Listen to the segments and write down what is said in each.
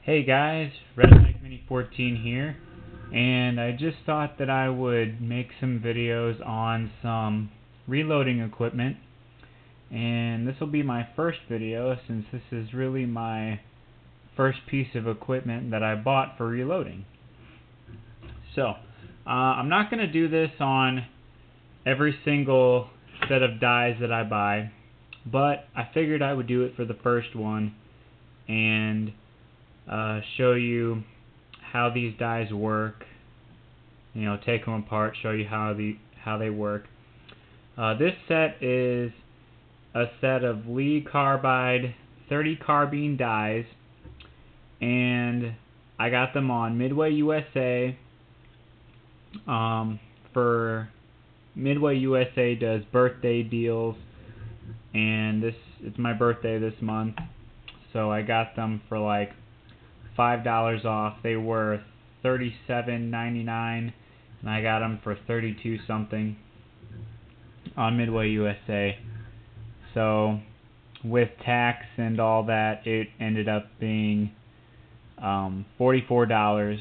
Hey guys, Mini14 here, and I just thought that I would make some videos on some reloading equipment, and this will be my first video since this is really my first piece of equipment that I bought for reloading. So, I'm not going to do this on every single set of dies that I buy, but I figured I would do it for the first one and show you how these dies work, take them apart, show you how they work. This set is a set of Lee Carbide 30 carbine dies, and I got them on Midway USA. For Midway USA does birthday deals, and it's my birthday this month, so I got them for like $5 off. They were $37.99, and I got them for $32 something on Midway USA. So with tax and all that, it ended up being $44,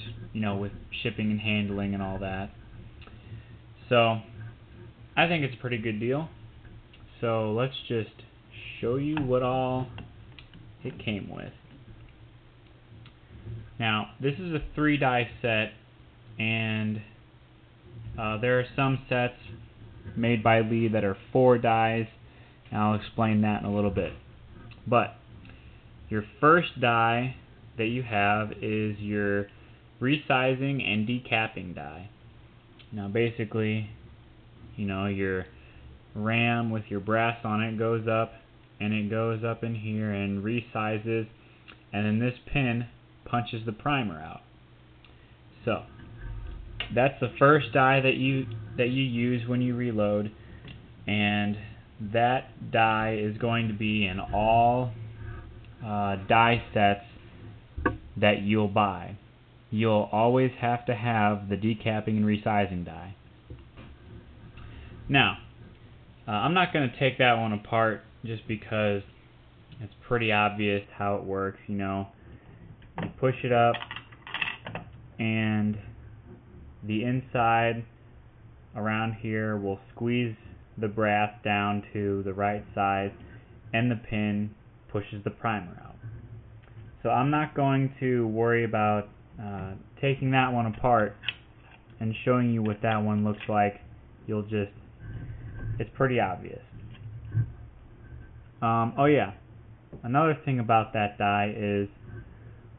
with shipping and handling and all that. So I think it's a pretty good deal. So let's just show you what all it came with. Now, this is a 3-die set, and there are some sets made by Lee that are 4 dies, and I'll explain that in a little bit. But your first die that you have is your Resizing and Decapping Die. Now, basically, your ram with your brass on it goes up, and it goes up in here and resizes, and then this pin punches the primer out. So that's the first die that you use when you reload, and that die is going to be in all die sets that you'll buy. You'll always have to have the decapping and resizing die. Now, I'm not going to take that one apart just because it's pretty obvious how it works. You push it up, and the inside around here will squeeze the brass down to the right size, and the pin pushes the primer out. So I'm not going to worry about taking that one apart and showing you what that one looks like. It's pretty obvious. Oh yeah, another thing about that die is,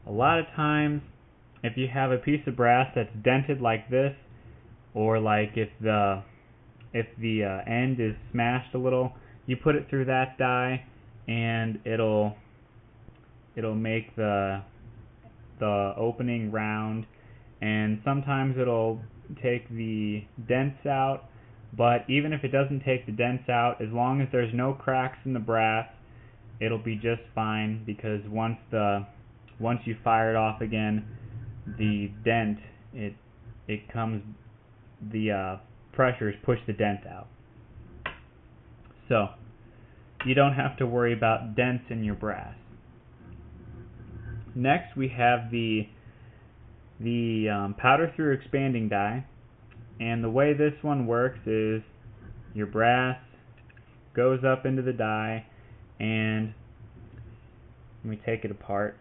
a lot of times, if you have a piece of brass that's dented like this, or like if the end is smashed a little, you put it through that die, and it'll make the opening round, and sometimes it'll take the dents out. But even if it doesn't take the dents out, as long as there's no cracks in the brass, it'll be just fine, because once you fire it off again, the dent, the pressures push the dent out. So you don't have to worry about dents in your brass. Next, we have the powder through expanding die, and the way this one works is your brass goes up into the die, and let me take it apart.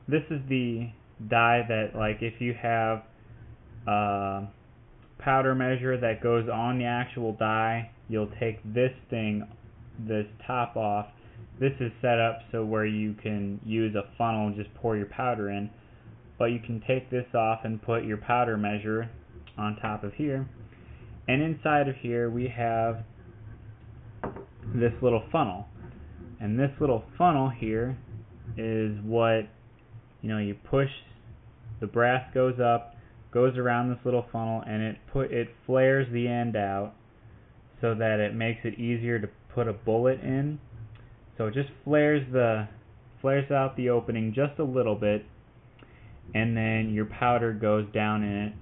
This is the die that, like, if you have a powder measure that goes on the actual die, you'll take this top off. This is set up so where you can use a funnel and just pour your powder in, but you can take this off and put your powder measure on top of here, and inside of here we have this little funnel, and this little funnel here is what you push. The brass goes up, goes around this little funnel, and it flares the end out so that it makes it easier to put a bullet in. So it just flares out the opening just a little bit, and then your powder goes down in it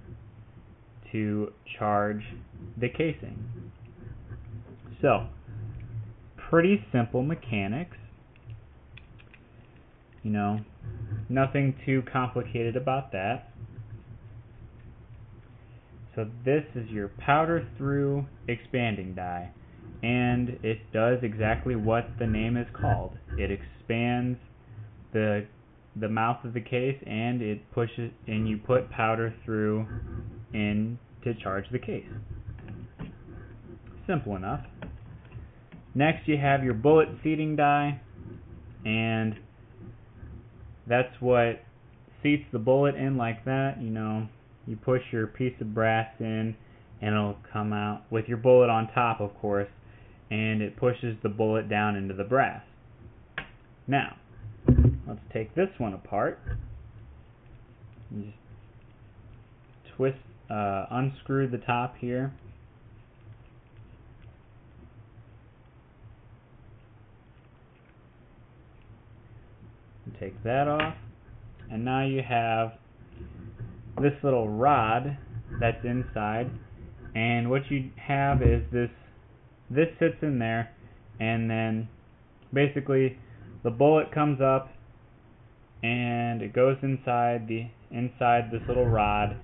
to charge the casing. So pretty simple mechanics. You know, nothing too complicated about that. So this is your powder through expanding die, and it does exactly what the name is called. It expands the mouth of the case, and it pushes, and you put powder through in to charge the case. Simple enough. Next you have your bullet seating die, and that's what seats the bullet in like that. You know, you push your piece of brass in and it'll come out with your bullet on top, of course, and it pushes the bullet down into the brass. Now, let's take this one apart. You just twist, unscrew the top here. And take that off, and now you have this little rod that's inside, and what you have is this sits in there, and then basically the bullet comes up and it goes inside this little rod,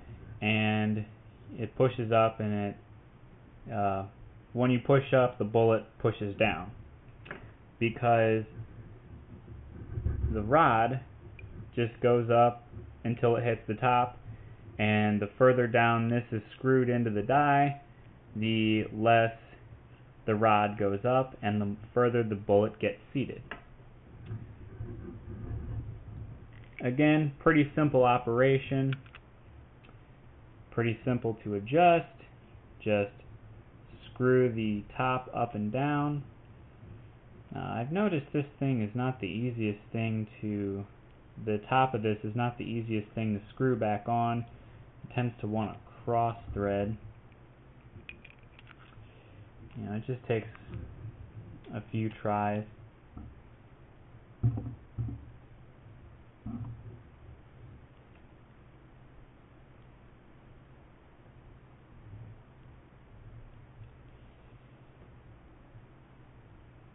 and it pushes up, and it when you push up, the bullet pushes down, because the rod just goes up until it hits the top, and the further down this is screwed into the die, the less the rod goes up and the further the bullet gets seated. Again, pretty simple operation, pretty simple to adjust. Just screw the top up and down. I've noticed this thing is not the easiest thing to, the top of this is not the easiest thing to screw back on. It tends to want to cross thread. You know, it just takes a few tries.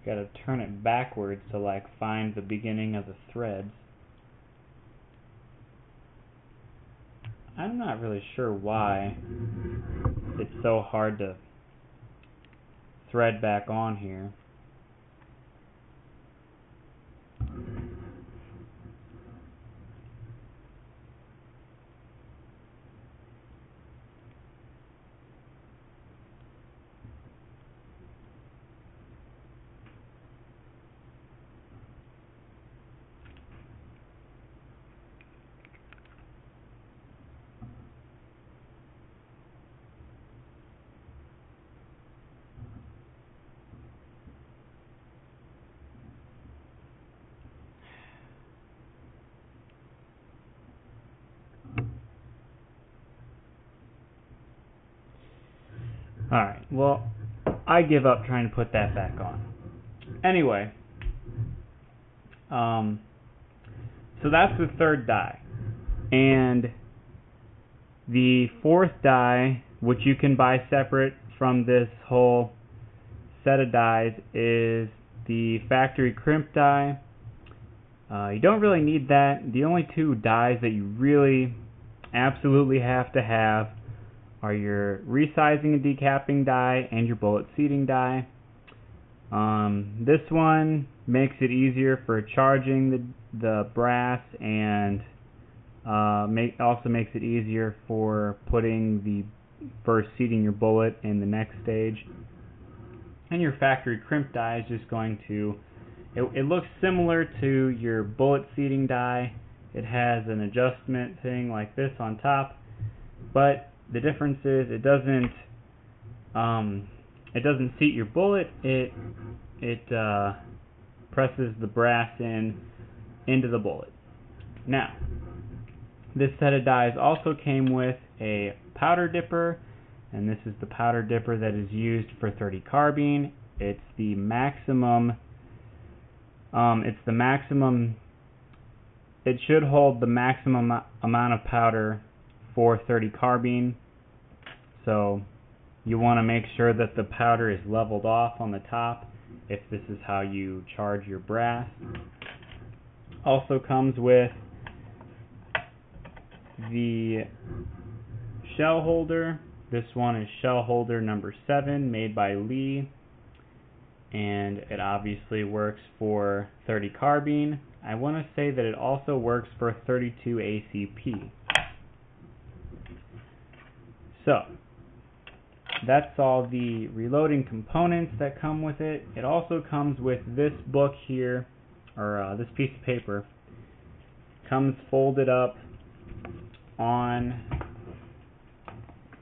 Got to turn it backwards to like find the beginning of the threads. I'm not really sure why it's so hard to thread back on here. Alright, well, I give up trying to put that back on. Anyway, so that's the third die. And the fourth die, which you can buy separate from this whole set of dies, is the factory crimp die. You don't really need that. The only two dies that you really absolutely have to have are your resizing and decapping die and your bullet seating die. This one makes it easier for charging the brass, and also makes it easier for seating your bullet in the next stage. And your factory crimp die is just going to, it looks similar to your bullet seating die. It has an adjustment thing like this on top, but the difference is it doesn't seat your bullet. It presses the brass into the bullet. Now, this set of dies also came with a powder dipper, and this is the powder dipper that is used for .30 carbine. It's the maximum. It should hold the maximum amount of powder for .30 carbine. So you want to make sure that the powder is leveled off on the top if this is how you charge your brass. Also comes with the shell holder. This one is shell holder number 7, made by Lee, and it obviously works for 30 carbine. I want to say that it also works for 32 ACP. So that's all the reloading components that come with it. It also comes with this book here, or this piece of paper. Comes folded up on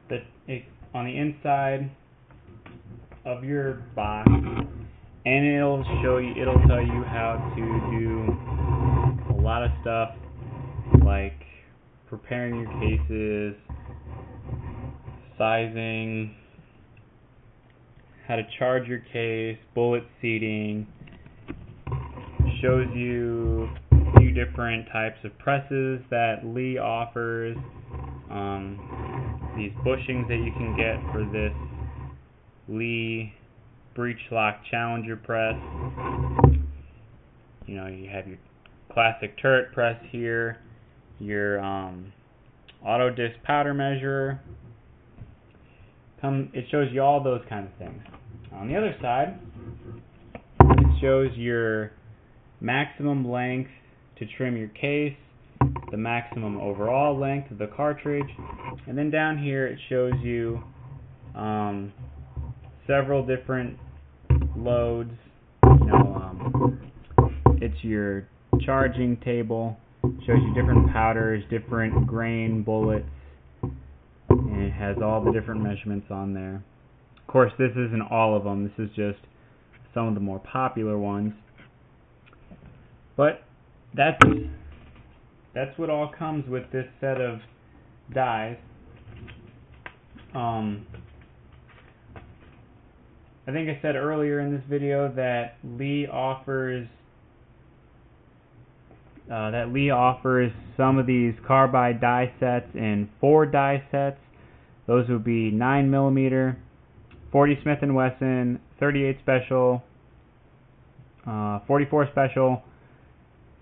the inside of your box, and it'll tell you how to do a lot of stuff like preparing your cases, sizing, how to charge your case, bullet seating. Shows you a few different types of presses that Lee offers. These bushings that you can get for this Lee breech lock Challenger press. You know, you have your classic turret press here, your auto disc powder measurer. It shows you all those kind of things. On the other side, it shows your maximum length to trim your case, the maximum overall length of the cartridge, and then down here it shows you several different loads. You know, it's your charging table. It shows you different powders, different grain bullets, and it has all the different measurements on there. Of course, this isn't all of them. This is just some of the more popular ones. But that's what all comes with this set of dies. I think I said earlier in this video that Lee offers some of these Carbide die sets in 4 die sets. Those would be 9mm, 40 Smith & Wesson, 38 Special, 44 Special,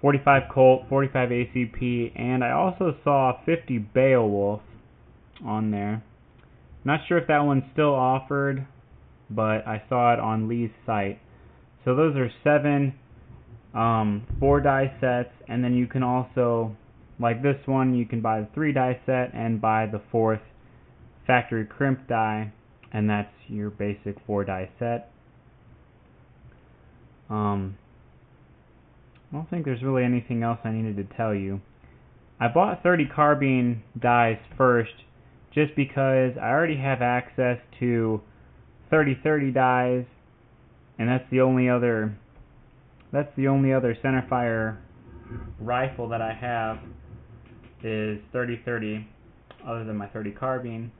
45 Colt, 45 ACP, and I also saw 50 Beowulf on there. Not sure if that one's still offered, but I saw it on Lee's site. So those are 7 4 die sets, and then you can also, like this one, you can buy the 3 die set and buy the 4th factory Crimp die, and that's your basic 4 die set. I don't think there's really anything else I needed to tell you. I bought 30 carbine dies first just because I already have access to 30-30 dies, and that's the only other centerfire rifle that I have is 30-30, other than my 30 carbine.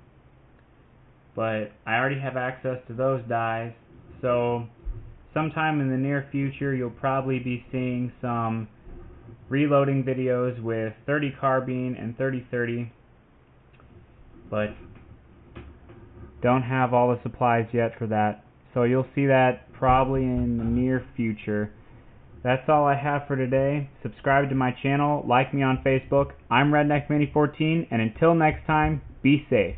But I already have access to those dies, so sometime in the near future you'll probably be seeing some reloading videos with 30 carbine and 30-30, but don't have all the supplies yet for that, so you'll see that probably in the near future. That's all I have for today. Subscribe to my channel, like me on Facebook. I'm Redneck Mini 14, and until next time, be safe.